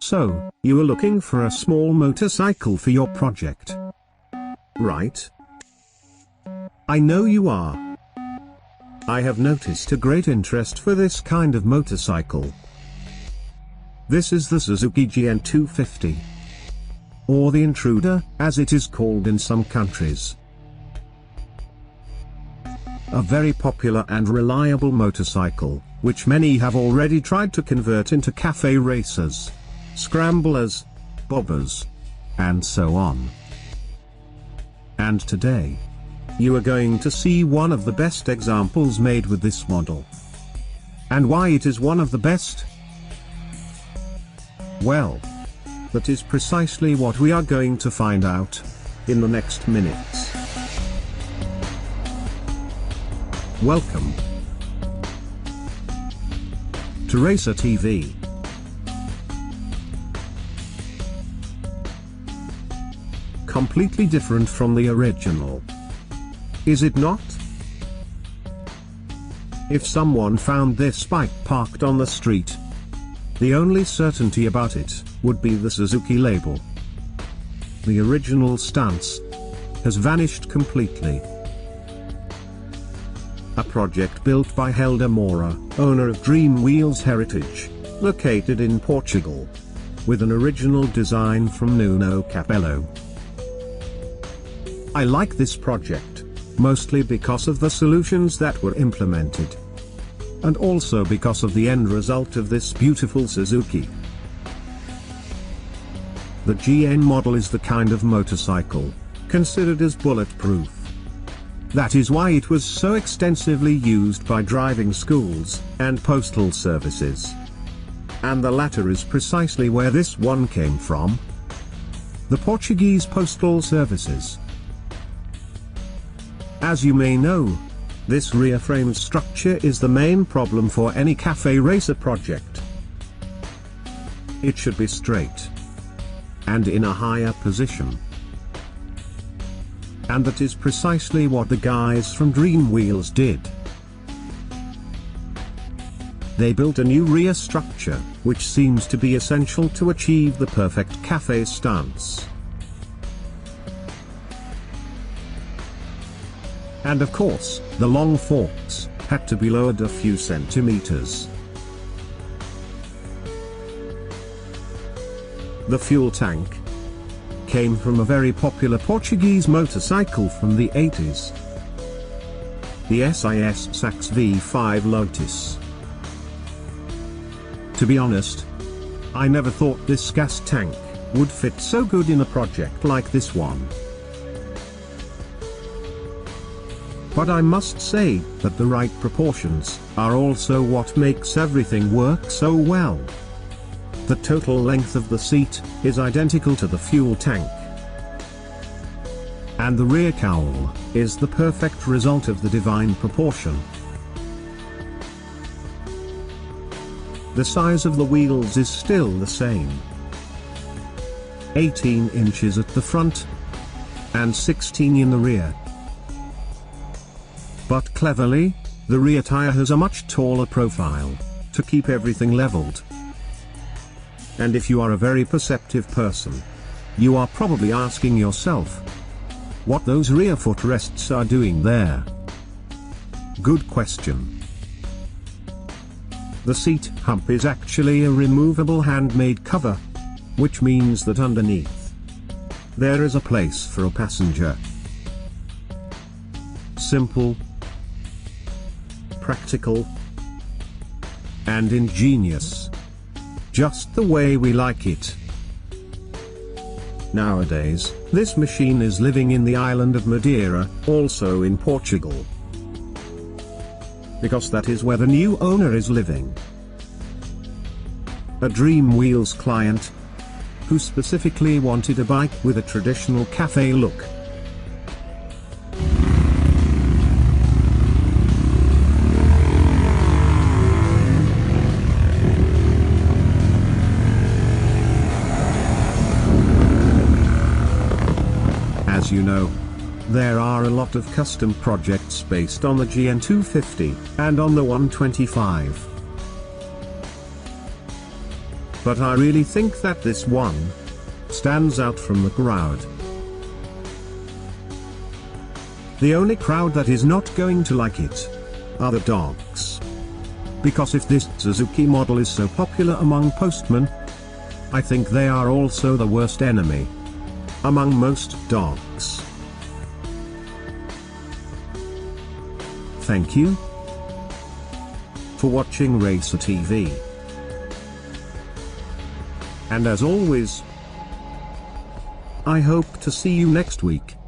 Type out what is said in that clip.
So, you are looking for a small motorcycle for your project, right? I know you are. I have noticed a great interest for this kind of motorcycle. This is the Suzuki GN250. Or the Intruder, as it is called in some countries. A very popular and reliable motorcycle, which many have already tried to convert into cafe racers, scramblers, bobbers, and so on. And today, you are going to see one of the best examples made with this model. And why it is one of the best? Well, that is precisely what we are going to find out in the next minutes. Welcome to Racer TV. Completely different from the original. Is it not? If someone found this bike parked on the street, the only certainty about it would be the Suzuki label. The original stance has vanished completely. A project built by Helder Moura, owner of Dream Wheels Heritage, located in Portugal, with an original design from Nuno Capello. I like this project, mostly because of the solutions that were implemented, and also because of the end result of this beautiful Suzuki. The GN model is the kind of motorcycle considered as bulletproof. That is why it was so extensively used by driving schools and postal services. And the latter is precisely where this one came from: the Portuguese postal services. As you may know, this rear frame structure is the main problem for any cafe racer project. It should be straight and in a higher position. And that is precisely what the guys from Dream Wheels did. They built a new rear structure, which seems to be essential to achieve the perfect cafe stance. And of course, the long forks had to be lowered a few centimeters. The fuel tank came from a very popular Portuguese motorcycle from the 80s. The SIS Sax V5 Lotus. To be honest, I never thought this gas tank would fit so good in a project like this one. But I must say that the right proportions are also what makes everything work so well. The total length of the seat is identical to the fuel tank. And the rear cowl is the perfect result of the divine proportion. The size of the wheels is still the same. 18 inches at the front and 16 in the rear. But cleverly, the rear tire has a much taller profile to keep everything leveled. And if you are a very perceptive person, you are probably asking yourself what those rear footrests are doing there. Good question. The seat hump is actually a removable handmade cover, which means that underneath there is a place for a passenger. Simple, practical, and ingenious. Just the way we like it. Nowadays, this machine is living in the island of Madeira, also in Portugal. Because that is where the new owner is living. A Dream Wheels client, who specifically wanted a bike with a traditional cafe look. As you know, there are a lot of custom projects based on the GN250 and on the 125. But I really think that this one stands out from the crowd. The only crowd that is not going to like it are the dogs. Because if this Suzuki model is so popular among postmen, I think they are also the worst enemy among most dogs. Thank you for watching Racer TV. And as always, I hope to see you next week.